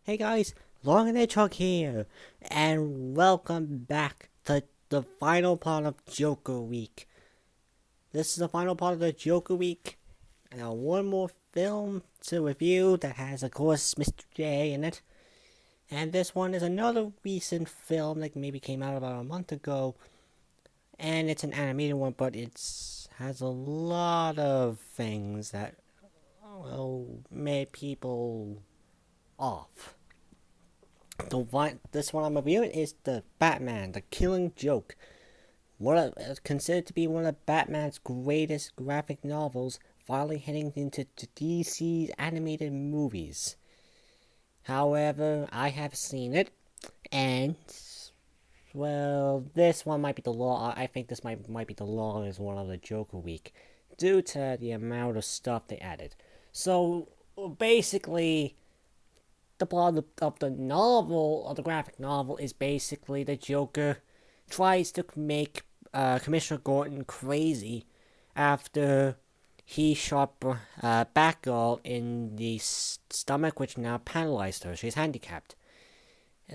Hey guys, Lorcan the Hedgehog here, and welcome back to the final part of Joker Week. This is the final part of the Joker Week, and one more film to review that has, of course, Mr. J in it. And this one is another recent film that maybe came out about a month ago, and it's an animated one, but it has a lot of things that, well, made people off. This one I'm reviewing is the Batman, The Killing Joke. Considered to be one of Batman's greatest graphic novels, finally heading into DC's animated movies. However, I have seen it, and well, this one might be the law. I think this might be the longest one of the Joker week, due to the amount of stuff they added. So basically, the plot of the novel, of the graphic novel, is basically the Joker tries to make Commissioner Gordon crazy after he shot Batgirl in the stomach, which now paralyzed her. She's handicapped.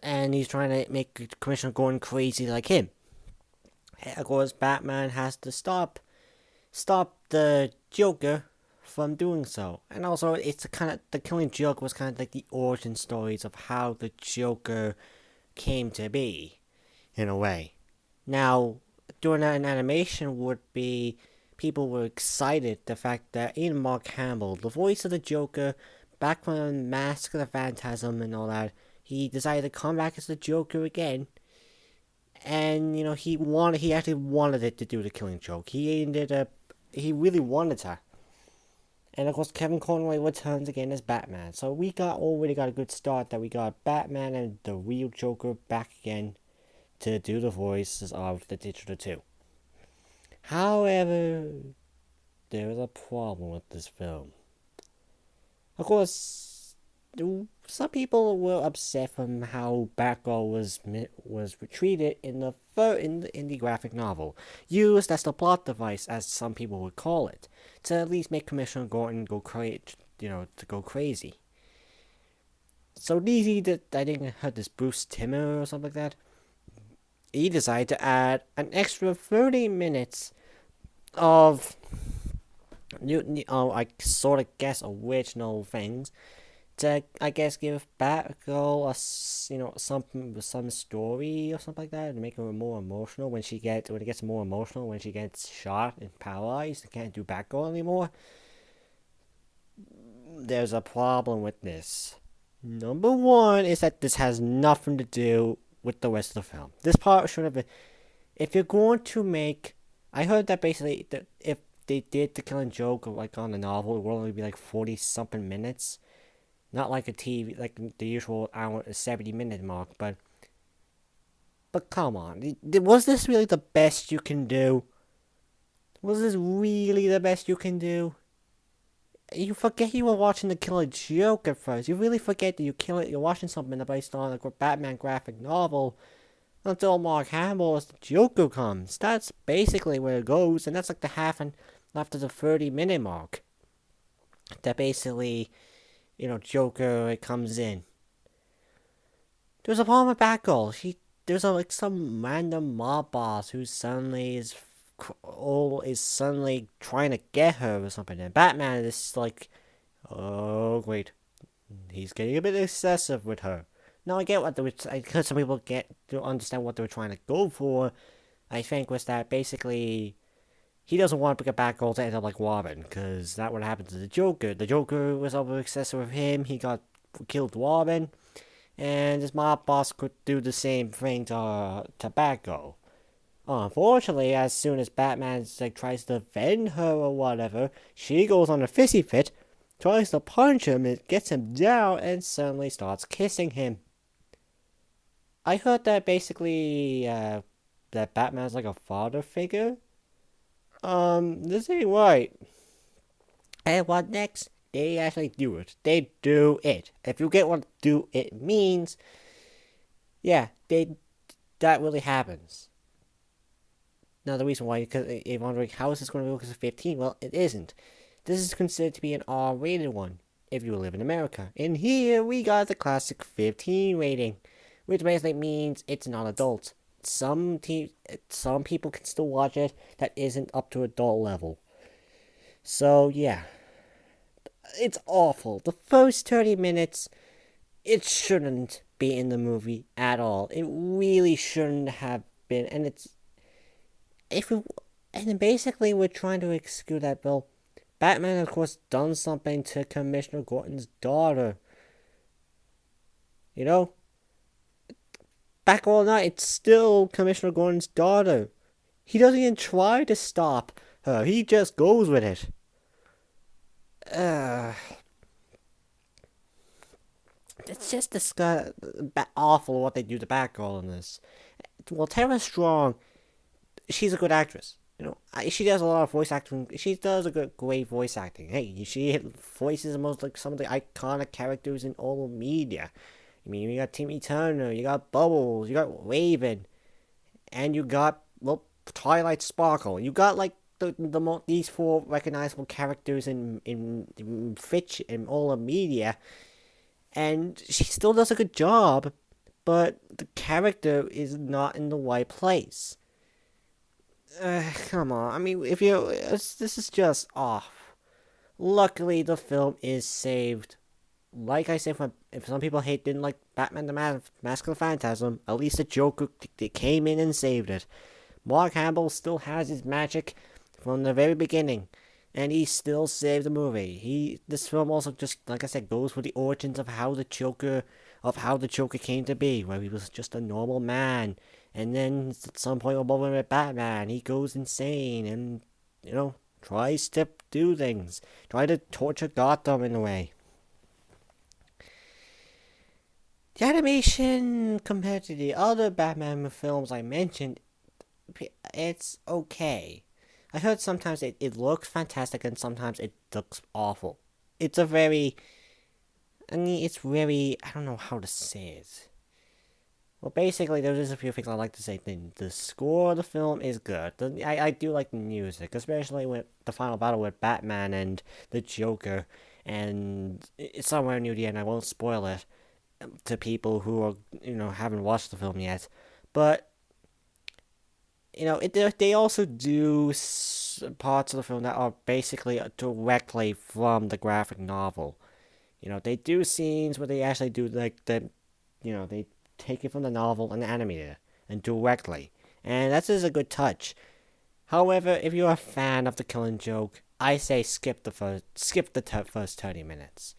And he's trying to make Commissioner Gordon crazy like him. Of course, Batman has to stop the Joker from doing so. And also, it's the Killing Joke was kind of like the origin stories of how the Joker came to be, in a way. Now, doing that in animation would be people were excited the fact that Ian Mark Hamill, the voice of the Joker, back from Mask of the Phantasm and all that, he decided to come back as the Joker again. And he actually wanted it to do the Killing Joke. He really wanted to. And of course, Kevin Conroy returns again as Batman. So we already got a good start that we got Batman and the real Joker back again to do the voices of the Digital 2. However, there is a problem with this film. Of course, some people were upset from how Batgirl was treated in the graphic novel, used as the plot device, as some people would call it, to at least make Commissioner Gordon go crazy. So DC, I think I heard this Bruce Timmer or something like that. He decided to add an extra 30 minutes of I sort of guess original things to, I guess, give Batgirl some story or something like that, and make her more emotional when it gets more emotional when she gets shot and paralyzed and can't do Batgirl anymore. There's a problem with this. Number one is that this has nothing to do with the rest of the film. This part should have been, if you're going to make, I heard that basically if they did the Killing Joke like on the novel, it would only be like 40 something minutes. Not like a TV, like the usual hour 70-minute mark, but come on, was this really the best you can do? Was this really the best you can do? You forget you were watching the Killer Joke at first. You really forget that you're watching something based on a Batman graphic novel until Mark Hamill as the Joker comes. That's basically where it goes, and that's like the half and after the 30-minute mark. That basically, Joker it comes in. There's a problem with Batgirl. There's some random mob boss who suddenly is suddenly trying to get her or something, and Batman is like, oh wait, he's getting a bit excessive with her. Now I get what because some people to understand what they were trying to go for. I think was that basically he doesn't want to pick a Batgirl to end up like Robin, because that would happen to the Joker. The Joker was over excessive with him. He killed Robin, and his mob boss could do the same thing to Batgirl. Unfortunately, as soon as Batman tries to defend her or whatever, she goes on a fizzy fit, tries to punch him, it gets him down, and suddenly starts kissing him. I heard that basically that Batman's like a father figure. This ain't right. And what next? They actually do it. They do it. If you get what do it means, yeah, that really happens. Now, the reason why, because you're wondering how is this going to go because of 15? Well, it isn't. This is considered to be an R-rated one. if you live in America. And here we got the classic 15 rating, which basically means it's not adult. Some people can still watch it that isn't up to adult level. So yeah, it's awful. The first 30 minutes, it shouldn't be in the movie at all. It really shouldn't have been. And it's if we, and basically we're trying to exclude that. Well, Batman of course done something to Commissioner Gordon's daughter. You know, back all night, it's still Commissioner Gordon's daughter. He doesn't even try to stop her. He just goes with it. Uh, it's just awful what they do to Batgirl in this. Well, Tara Strong, she's a good actress. You know, she does a lot of voice acting. She does a great voice acting. Hey, she voices most like some of the iconic characters in all media. I mean, you got Timmy Turner, you got Bubbles, you got Raven, and you got Twilight Sparkle. You got like these four recognizable characters in fiction in all the media, and she still does a good job, but the character is not in the right place. Come on, I mean, this is just off. Luckily, the film is saved. Like I said, if some people didn't like Batman the Mask of the Phantasm, at least the Joker came in and saved it. Mark Hamill still has his magic from the very beginning, and he still saved the movie. This film also just, like I said, goes for the origins of how the Joker came to be, where he was just a normal man, and then at some point above him with Batman, he goes insane and tries to do things, try to torture Gotham in a way. The animation compared to the other Batman films I mentioned, it's okay. I heard sometimes it looks fantastic and sometimes it looks awful. It's a very, it's very, I don't know how to say it. Well, basically, there's a few things I like to say. The score of the film is good. I do like the music, especially with the final battle with Batman and the Joker. And it's somewhere near the end. I won't spoil it to people who are, haven't watched the film yet. But, they also do parts of the film that are basically directly from the graphic novel. They do scenes where they actually do, like, they take it from the novel and animate it, and directly. And that's just a good touch. However, if you're a fan of The Killing Joke, I say skip the first 30 minutes.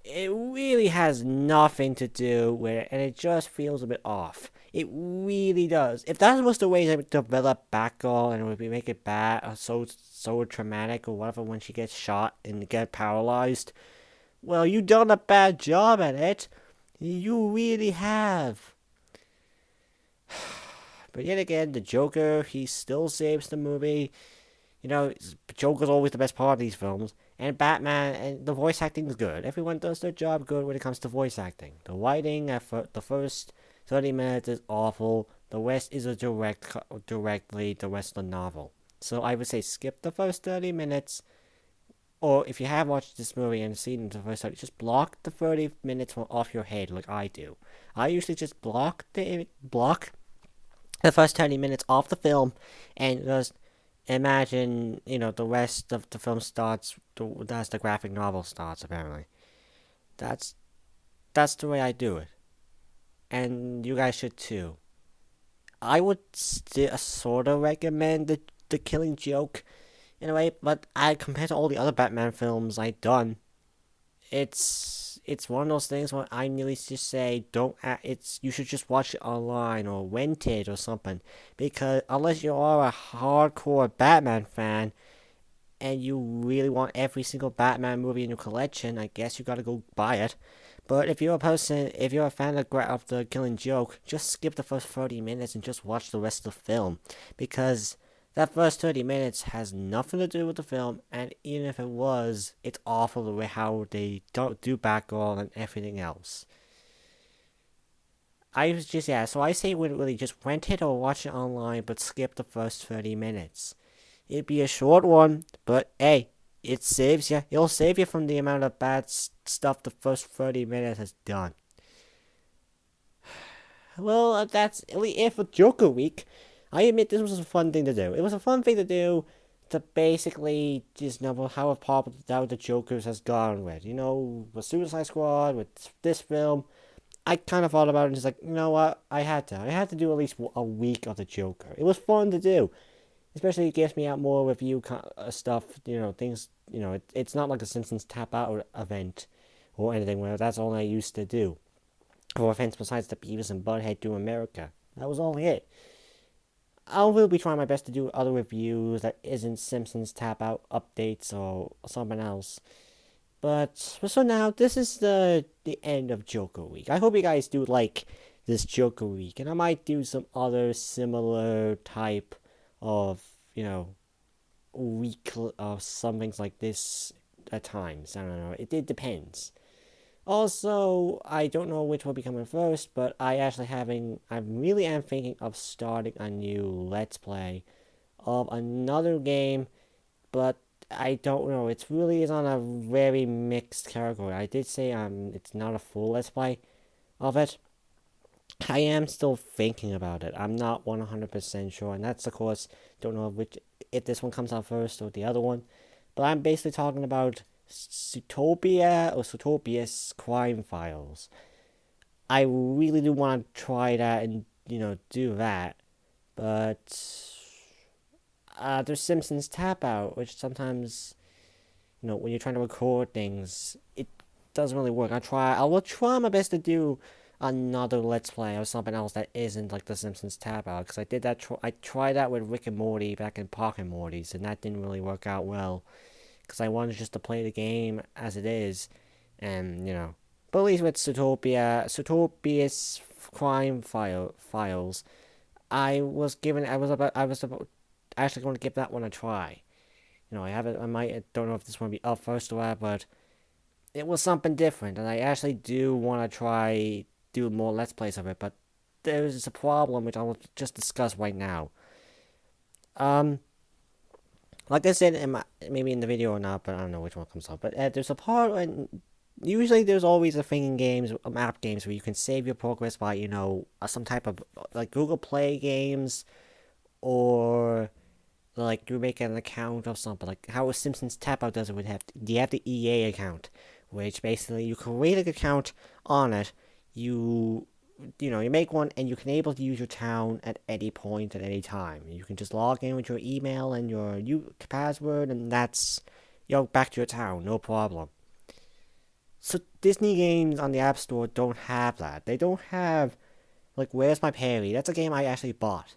It really has nothing to do with it, and it just feels a bit off. It really does. If that was the way they develop Batgirl and it would make it bad or so traumatic or whatever when she gets shot and get paralyzed, well, you done a bad job at it. You really have. But yet again, the Joker, he still saves the movie. Joker's always the best part of these films. And Batman, and the voice acting is good. Everyone does their job good when it comes to voice acting. The writing the first 30 minutes is awful. The rest is directly the rest of the novel. So I would say skip the first 30 minutes. Or if you have watched this movie and seen the first 30, just block the 30 minutes off your head like I do. I usually just block the first 30 minutes off the film and just imagine, the rest of the film starts as the graphic novel starts, apparently. That's the way I do it. And you guys should too. I would still sort of recommend the Killing Joke in a way, but compared to all the other Batman films I've done, it's one of those things where I nearly just say you should just watch it online or rent it or something, because unless you are a hardcore Batman fan and you really want every single Batman movie in your collection, I guess you gotta go buy it. But if you're a fan of the Killing Joke, just skip the first 30 minutes and just watch the rest of the film, because that first 30 minutes has nothing to do with the film, and even if it was, it's awful the way how they don't do Batgirl and everything else. So I say really just rent it or watch it online, but skip the first 30 minutes. It'd be a short one, but hey, it saves you. It'll save you from the amount of bad stuff the first 30 minutes has done. Well, that's really it for Joker Week. I admit this was a fun thing to do. It was a fun thing to do to basically just know how popular the Jokers has gone with. With Suicide Squad, with this film. I kind of thought about it and just like, you know what? I had to. I had to do at least a week of the Joker. It was fun to do. Especially it gets me out more review stuff, things, it's not like a Simpsons Tap Out event or anything where that's all I used to do. Or events besides the Beavis and Butthead Do America. That was only it. I will be trying my best to do other reviews that isn't Simpsons Tap Out updates or something else. But so now, this is the end of Joker Week. I hope you guys do like this Joker Week, and I might do some other similar type of, week of some things like this at times. I don't know. It depends. Also, I don't know which will be coming first, but I really am thinking of starting a new Let's Play of another game, but I don't know. It really is on a very mixed category. I did say it's not a full Let's Play of it. I am still thinking about it. I'm not 100% sure, and that's of course don't know if this one comes out first or the other one. But I'm basically talking about Zootopia or Zootopia's Crime Files. I really do want to try that and do that, but there's Simpsons Tap Out, which sometimes when you're trying to record things, it doesn't really work. I will try my best to do another Let's Play or something else that isn't like the Simpsons Tap Out, because I did that. I tried that with Rick and Morty back in Pocket and Morty's, and that didn't really work out well, because I wanted just to play the game as it is, and But at least with Zootopia's Files, I was about actually going to give that one a try. I haven't. I don't know if this one will be up first or what, but it was something different, and I actually do want to try do more Let's Plays of it. But there's a problem which I will just discuss right now. Like I said, maybe in the video or not, but I don't know which one comes up. But there's a part when usually there's always a thing in games, map games, where you can save your progress by some type of like Google Play games, or like you make an account or something, like how a Simpsons Tap Out does it. You have the EA account, which basically you create an account on it. You make one, and you can able to use your town at any point at any time. You can just log in with your email and your password, and that's back to your town, no problem. So Disney games on the App Store don't have that. They don't have like Where's My Perry? That's a game I actually bought.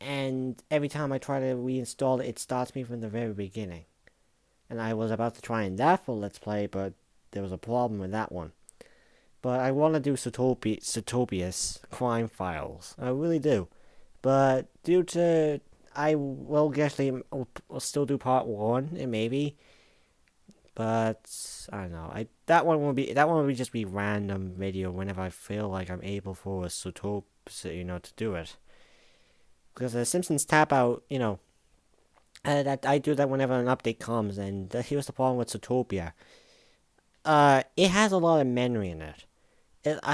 And every time I try to reinstall it, it starts me from the very beginning. And I was about to try and that for Let's Play, but there was a problem with that one. But I want to do Zootopia's Crime Files. I really do. But due to... I will actually will still do part 1, and maybe. But I don't know. That one will just be random video whenever I feel like I'm able for a Zootopia, to do it. Because the Simpsons Tap Out, that I do that whenever an update comes, and here's the problem with Zootopia. It has a lot of memory in it.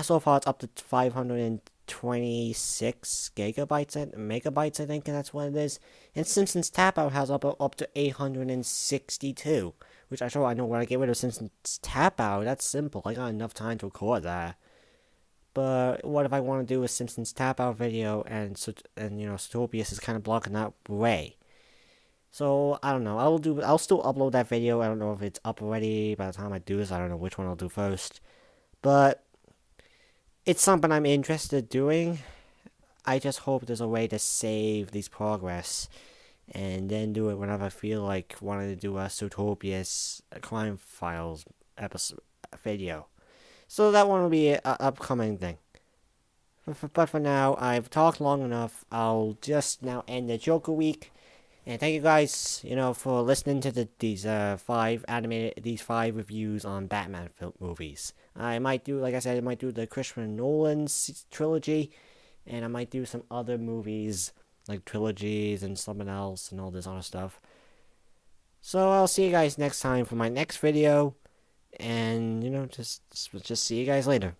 So far it's up to 526 megabytes, I think, and that's what it is. And Simpsons Tap Out has up to 862, which I know when I get rid of Simpsons Tap Out, that's simple. I got enough time to record that. But what if I want to do a Simpsons Tap Out video, and Zootopia is kind of blocking that way? So I don't know. I'll still upload that video. I don't know if it's up already by the time I do this. I don't know which one I'll do first, but it's something I'm interested in doing. I just hope there's a way to save these progress, and then do it whenever I feel like wanting to do a Zootopia's Crime Files episode video. So that one will be an upcoming thing. But for now, I've talked long enough. I'll just now end the Joker Week. And thank you guys, for listening to these 5 reviews on Batman movies. I might do, like I said, the Christopher Nolan trilogy, and I might do some other movies, like trilogies and something else and all this other stuff. So I'll see you guys next time for my next video, and just see you guys later.